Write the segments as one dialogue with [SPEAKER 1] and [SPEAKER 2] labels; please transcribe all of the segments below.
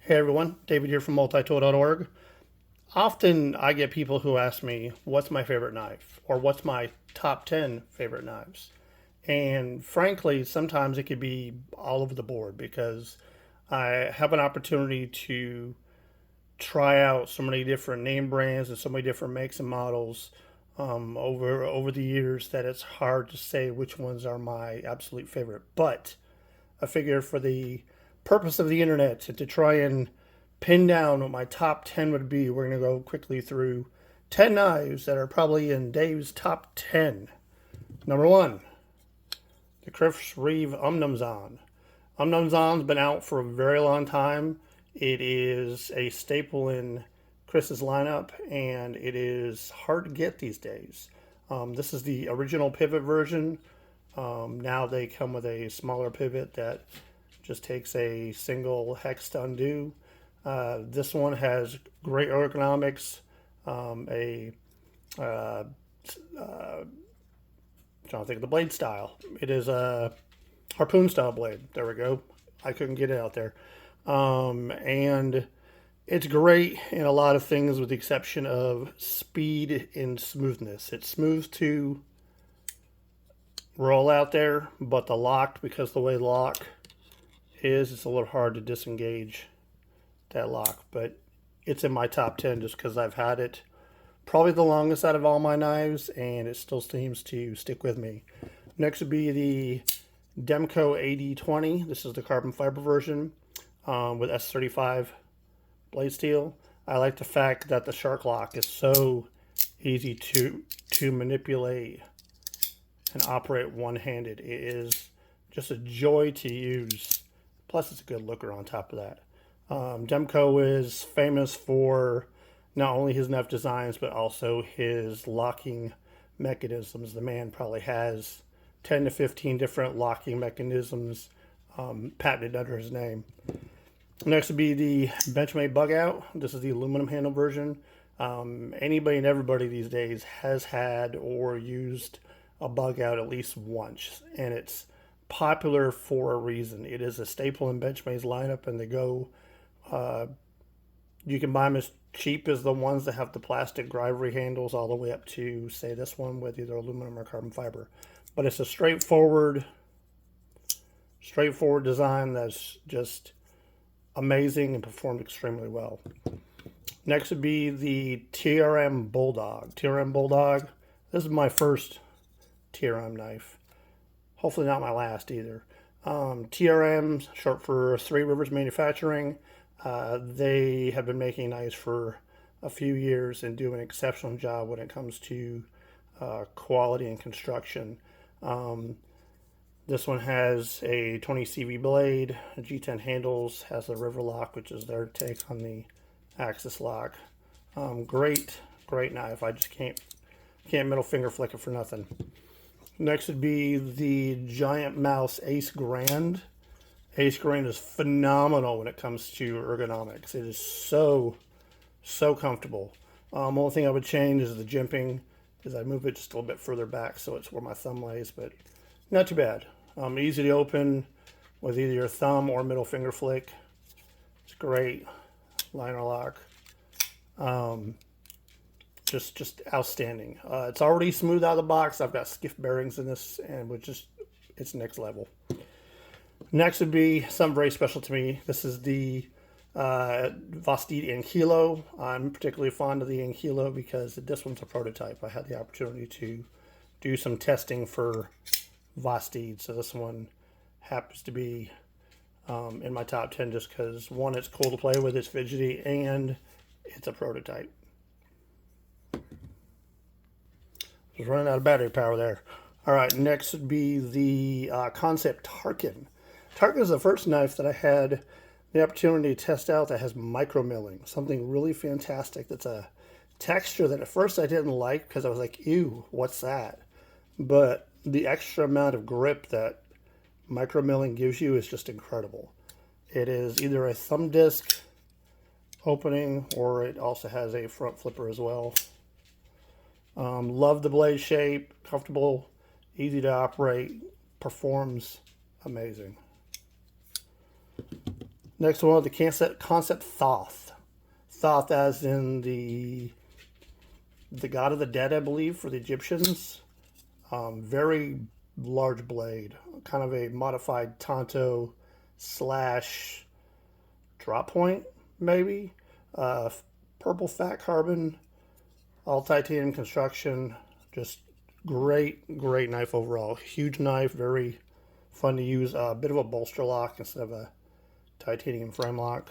[SPEAKER 1] Hey everyone, David here from multitool.org. Often I get people who ask me, what's my favorite knife? Or what's my top 10 favorite knives? And frankly, sometimes it could be all over the board because I have an opportunity to try out so many different name brands and so many different makes and models over the years that it's hard to say which ones are my absolute favorite. But I figure for the purpose of the internet to try and pin down what my top 10 would be, we're going to go quickly through 10 knives that are probably in Dave's top 10. Number one, the Chris Reeve Umnumzan. Umnumzan's been out for a very long time. It is a staple in Chris's lineup, and it is hard to get these days. This is the original pivot version. Now they come with a smaller pivot that just takes a single hex to undo. This one has great ergonomics, a trying to think of the blade style. It is a harpoon style blade. There we go. I couldn't get it out there. And it's great in a lot of things with the exception of speed and smoothness. It's smooth to roll out there, but the lock, because the way the lock is, it's a little hard to disengage that lock. But it's in my top 10 just because I've had it probably the longest out of all my knives, and it still seems to stick with me. Next would be the Demko AD20. This is the carbon fiber version with S35 blade steel. I like the fact that the shark lock is so easy to manipulate and operate one-handed. It is just a joy to use. Plus, it's a good looker on top of that. Demko is famous for not only his knife designs, but also his locking mechanisms. The man probably has 10 to 15 different locking mechanisms patented under his name. Next would be the Benchmade Bug Out. This is the aluminum handle version. Anybody and everybody these days has had or used a bug out at least once, and it's popular for a reason. It is a staple in Benchmade's lineup, and they go. You can buy them as cheap as the ones that have the plastic drivery handles, all the way up to say this one with either aluminum or carbon fiber. But it's a straightforward design that's just amazing and performed extremely well. Next would be the TRM Bulldog. TRM Bulldog. This is my first TRM knife. Hopefully not my last either. TRM, short for Three Rivers Manufacturing. They have been making knives for a few years and do an exceptional job when it comes to quality and construction. This one has a 20 CV blade, a G10 handles, has a river lock, which is their take on the axis lock. Great knife. I just can't middle finger flick it for nothing. Next would be the Giant Mouse Ace Grand. Ace Grand is phenomenal when it comes to ergonomics. It is so comfortable. Only thing I would change is the jimping, is I move it just a little bit further back so it's where my thumb lays, but not too bad. Easy to open with either your thumb or middle finger flick. It's great. Liner lock. Just outstanding. It's already smooth out of the box. I've got skiff bearings in this, and it's next level. Next would be something very special to me. This is the Vastid Ankylo. I'm particularly fond of the Ankylo because this one's a prototype. I had the opportunity to do some testing for Vastid, so this one happens to be in my top 10 just because, one, it's cool to play with, it's fidgety, and it's a prototype. Just running out of battery power there. All right, next would be the Concept Tarkin. Tarkin is the first knife that I had the opportunity to test out that has micro milling, something really fantastic. That's a texture that at first I didn't like because I was like, ew, what's that? But the extra amount of grip that micro milling gives you is just incredible. It is either a thumb disc opening or it also has a front flipper as well. Love the blade shape, comfortable, easy to operate, performs amazing. Next one, the concept Thoth. Thoth as in the god of the dead, I believe, for the Egyptians. Very large blade, kind of a modified Tonto slash drop point, maybe. Purple fat carbon, all titanium construction. Just great knife overall. Huge knife, very fun to use. A bit of a bolster lock instead of a titanium frame lock.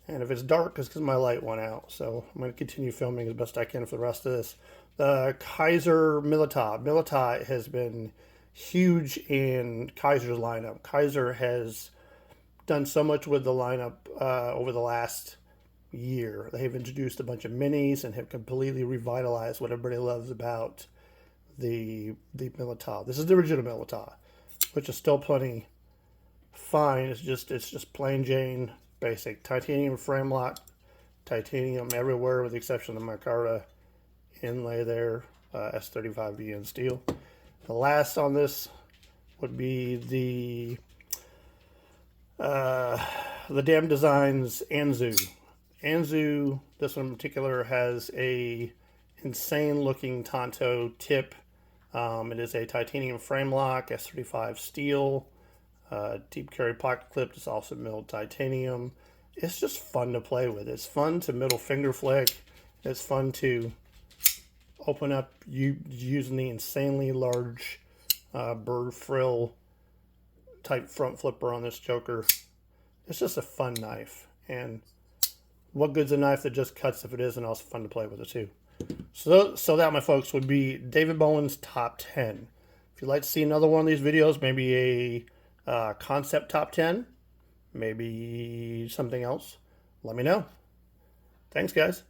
[SPEAKER 1] And if it's dark, it's because my light went out. So I'm going to continue filming as best I can for the rest of this. The Kizer Milita. Milita has been huge in Kizer's lineup. Kizer has done so much with the lineup over the last year. They have introduced a bunch of minis and have completely revitalized what everybody loves about the Milita. This is the original Milita, which is still plenty fine. It's just plain Jane basic titanium frame lock, titanium everywhere with the exception of the micarta inlay there, S35VN steel. The last on this would be the Dam Designs Anzu. Anzu, this one in particular, has a insane looking Tonto tip. It is a titanium frame lock, S35 steel, deep carry pocket clip. It's also milled titanium. It's just fun to play with. It's fun to middle finger flick. It's fun to open up using the insanely large bird frill type front flipper on this Joker. It's just a fun knife. And what good's a knife that just cuts if it isn't also fun to play with it too. So that, my folks, would be David Bowen's top 10. If you'd like to see another one of these videos, maybe a concept top 10, maybe something else, let me know. Thanks, guys.